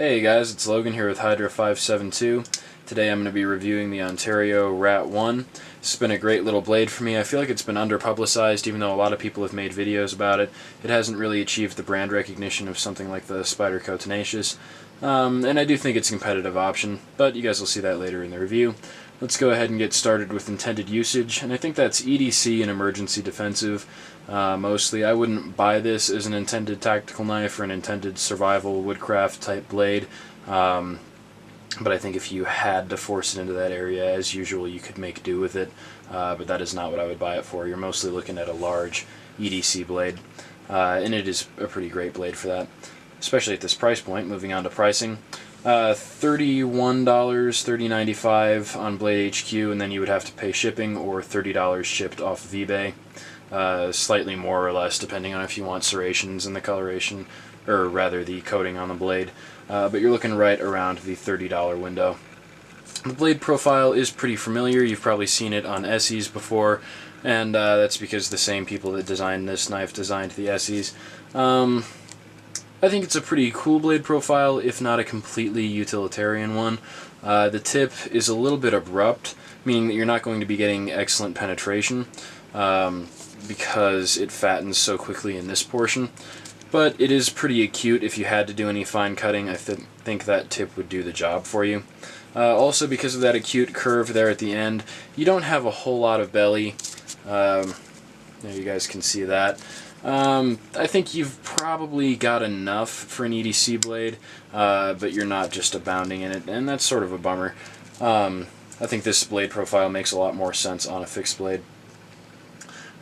Hey guys, it's Logan here with Hydra 572. Today I'm going to be reviewing the Ontario RAT1. It's been a great little blade for me. I feel like it's been under-publicized, even though a lot of people have made videos about it. It hasn't really achieved the brand recognition of something like the Spyderco Tenacious. And I do think it's a competitive option, but you guys will see that later in the review. Let's go ahead and get started with intended usage, and I think that's EDC and emergency defensive. Mostly, I wouldn't buy this as an intended tactical knife or an intended survival woodcraft type blade, but I think if you had to force it into that area, as usual, you could make do with it, but that is not what I would buy it for. You're mostly looking at a large EDC blade, and it is a pretty great blade for that, especially at this price point. Moving on to pricing. $31, $30.95 on Blade HQ, and then you would have to pay shipping or $30 shipped off of eBay. Slightly more or less depending on if you want serrations and the coloration, or rather the coating on the blade, but you're looking right around the $30 window. The blade profile is pretty familiar. You've probably seen it on Essies before, and that's because the same people that designed this knife designed the Essies. I think it's a pretty cool blade profile, if not a completely utilitarian one. The tip is a little bit abrupt, meaning that you're not going to be getting excellent penetration because it fattens so quickly in this portion. But it is pretty acute. If you had to do any fine cutting, I think that tip would do the job for you. Also, because of that acute curve there at the end, you don't have a whole lot of belly. There, you guys can see that. I think you've probably got enough for an EDC blade, but you're not just abounding in it, and that's sort of a bummer. I think this blade profile makes a lot more sense on a fixed blade.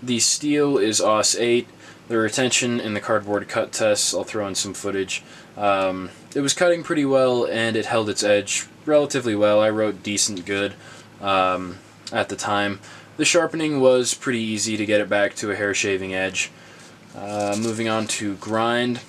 The steel is AUS 8. The retention in the cardboard cut tests, I'll throw in some footage. It was cutting pretty well, and it held its edge relatively well. I wrote decent good at the time. The sharpening was pretty easy to get it back to a hair shaving edge. Moving on to grind.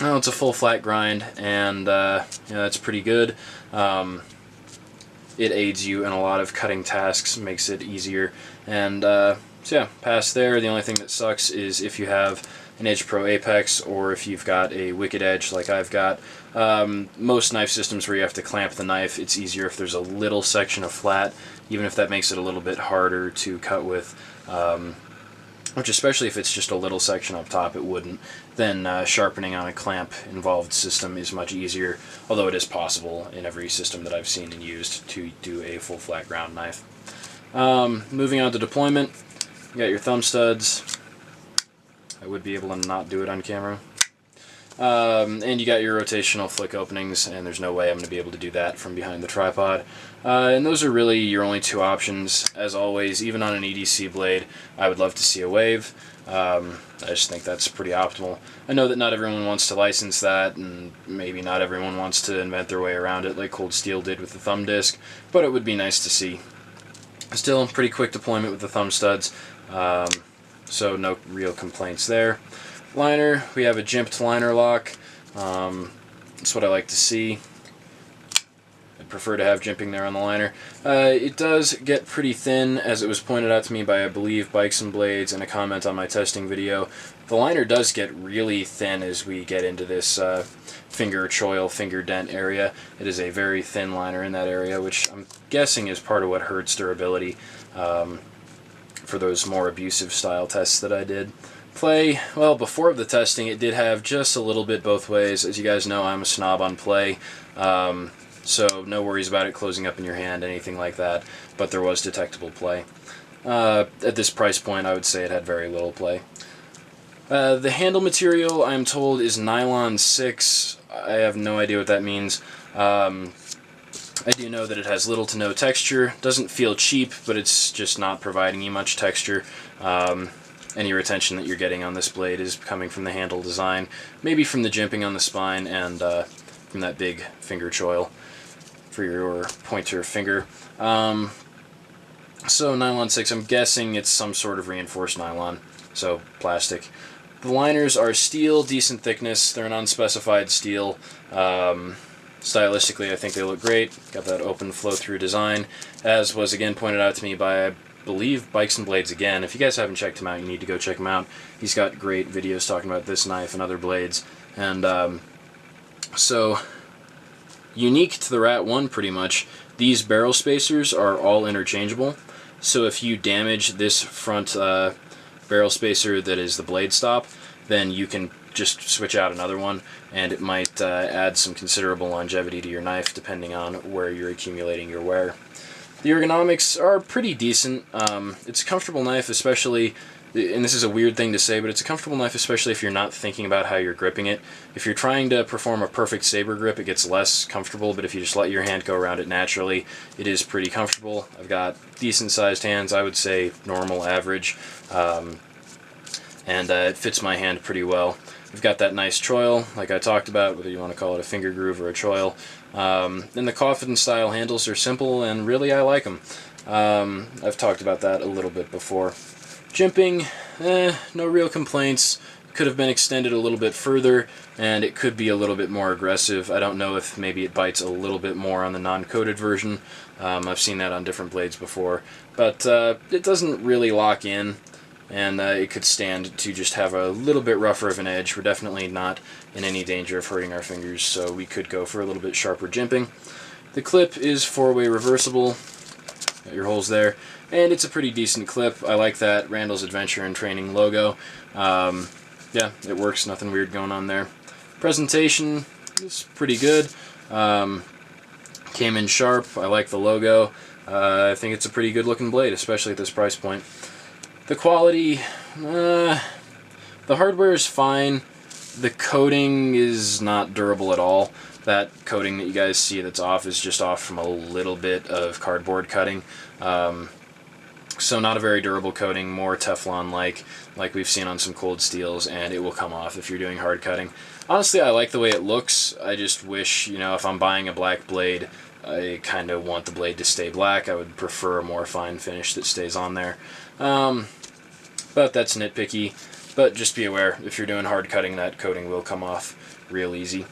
Oh, it's a full flat grind, and that's pretty good. It aids you in a lot of cutting tasks, makes it easier, and so yeah, past there. The only thing that sucks is if you have an Edge Pro Apex, or if you've got a Wicked Edge like I've got. Most knife systems where you have to clamp the knife, it's easier if there's a little section of flat, even if that makes it a little bit harder to cut with. Which, especially if it's just a little section up top, it wouldn't. Then sharpening on a clamp-involved system is much easier, although it is possible in every system that I've seen and used to do a full flat ground knife. Moving on to deployment, you got your thumb studs. I would be able to not do it on camera. And you got your rotational flick openings, and there's no way I'm going to be able to do that from behind the tripod. And those are really your only two options. As always, even on an EDC blade, I would love to see a wave. I just think that's pretty optimal. I know that not everyone wants to license that, and maybe not everyone wants to invent their way around it like Cold Steel did with the thumb disc, but it would be nice to see. Still, pretty quick deployment with the thumb studs, so no real complaints there. Liner, we have a jimped liner lock. That's what I like to see. I'd prefer to have jimping there on the liner. It does get pretty thin, as it was pointed out to me by, I believe, Bikes and Blades in a comment on my testing video. The liner does get really thin as we get into this finger choil, finger dent area. It is a very thin liner in that area, which I'm guessing is part of what hurts durability for those more abusive style tests that I did. Play, well, before the testing, it did have just a little bit both ways. As you guys know, I'm a snob on play, so no worries about it closing up in your hand, anything like that, but there was detectable play. At this price point, I would say it had very little play. The handle material, I'm told, is nylon 6. I have no idea what that means. I do know that it has little to no texture. Doesn't feel cheap, but it's just not providing you much texture. Any retention that you're getting on this blade is coming from the handle design, maybe from the jimping on the spine, and from that big finger choil for your pointer finger. So nylon 6, I'm guessing it's some sort of reinforced nylon, so plastic. The liners are steel, decent thickness. They're an unspecified steel. Stylistically, I think they look great. Got that open flow-through design, as was again pointed out to me by, I believe, Bikes and Blades again. If you guys haven't checked him out, you need to go check him out. He's got great videos talking about this knife and other blades. And so Unique to the RAT1 pretty much, these barrel spacers are all interchangeable. So if you damage this front barrel spacer that is the blade stop, then you can just switch out another one, and it might add some considerable longevity to your knife depending on where you're accumulating your wear. The ergonomics are pretty decent. It's a comfortable knife, especially, and this is a weird thing to say, but it's a comfortable knife especially if you're not thinking about how you're gripping it. If you're trying to perform a perfect saber grip, it gets less comfortable, but if you just let your hand go around it naturally, it is pretty comfortable. I've got decent sized hands, I would say normal, average, and it fits my hand pretty well. We've got that nice choil, like I talked about, whether you want to call it a finger groove or a choil. And the coffin style handles are simple, and really I like them. I've talked about that a little bit before. Jimping, no real complaints. Could have been extended a little bit further, and it could be a little bit more aggressive. I don't know if maybe it bites a little bit more on the non-coated version. I've seen that on different blades before, but it doesn't really lock in. And it could stand to just have a little bit rougher of an edge. We're definitely not in any danger of hurting our fingers, so we could go for a little bit sharper jimping. The clip is 4-way reversible. Got your holes there. And it's a pretty decent clip. I like that Randall's Adventure and Training logo. Yeah, it works. Nothing weird going on there. Presentation is pretty good. Came in sharp. I like the logo. I think it's a pretty good looking blade, especially at this price point. The quality, the hardware is fine. The coating is not durable at all. That coating that you guys see that's off is just off from a little bit of cardboard cutting. So not a very durable coating, more Teflon-like, like we've seen on some cold steels, and it will come off if you're doing hard cutting. Honestly, I like the way it looks. I just wish, you know, if I'm buying a black blade, I kind of want the blade to stay black. I would prefer a more fine finish that stays on there. But that's nitpicky. But just be aware, if you're doing hard cutting, that coating will come off real easy.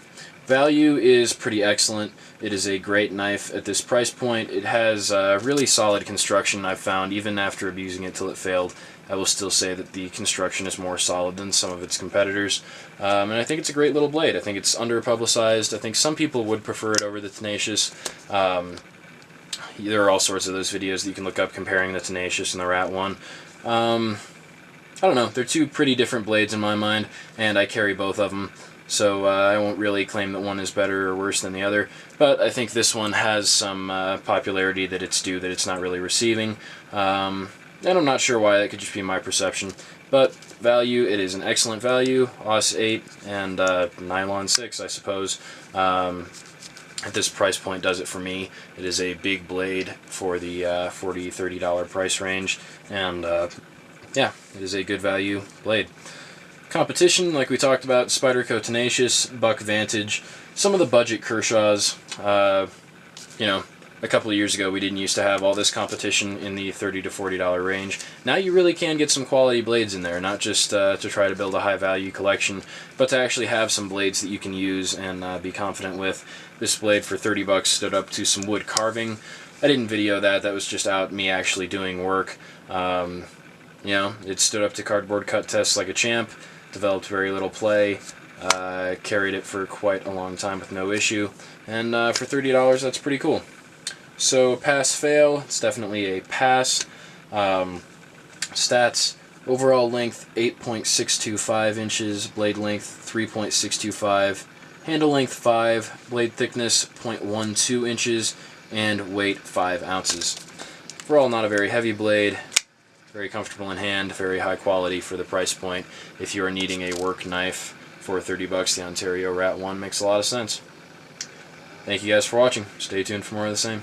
Value is pretty excellent. It is a great knife at this price point. It has really solid construction, I've found. Even after abusing it till it failed, I will still say that the construction is more solid than some of its competitors. And I think it's a great little blade. I think it's under-publicized. I think some people would prefer it over the Tenacious. There are all sorts of those videos that you can look up comparing the Tenacious and the RAT1. I don't know, they're two pretty different blades in my mind, and I carry both of them, so I won't really claim that one is better or worse than the other, but I think this one has some popularity that it's due that it's not really receiving, and I'm not sure why. That could just be my perception, but value, it is an excellent value. AUS 8 and Nylon 6, I suppose. At this price point does it for me. It is a big blade for the $40–$30 price range, and yeah, it is a good value blade. Competition, like we talked about, Spyderco Tenacious, Buck Vantage, some of the budget Kershaws. You know, a couple of years ago we didn't used to have all this competition in the $30 to $40 range. Now you really can get some quality blades in there, not just to try to build a high value collection, but to actually have some blades that you can use and be confident with. This blade for 30 bucks stood up to some wood carving. I didn't video that, that was just out me actually doing work. You know, it stood up to cardboard cut tests like a champ, developed very little play, carried it for quite a long time with no issue, and for $30 that's pretty cool. So pass-fail, it's definitely a pass. Stats, overall length 8.625 inches, blade length 3.625, handle length 5, blade thickness 0.12 inches, and weight 5 ounces. Overall not a very heavy blade. Very comfortable in hand, very high quality for the price point. If you are needing a work knife for 30 bucks, the Ontario RAT1 makes a lot of sense. Thank you guys for watching. Stay tuned for more of the same.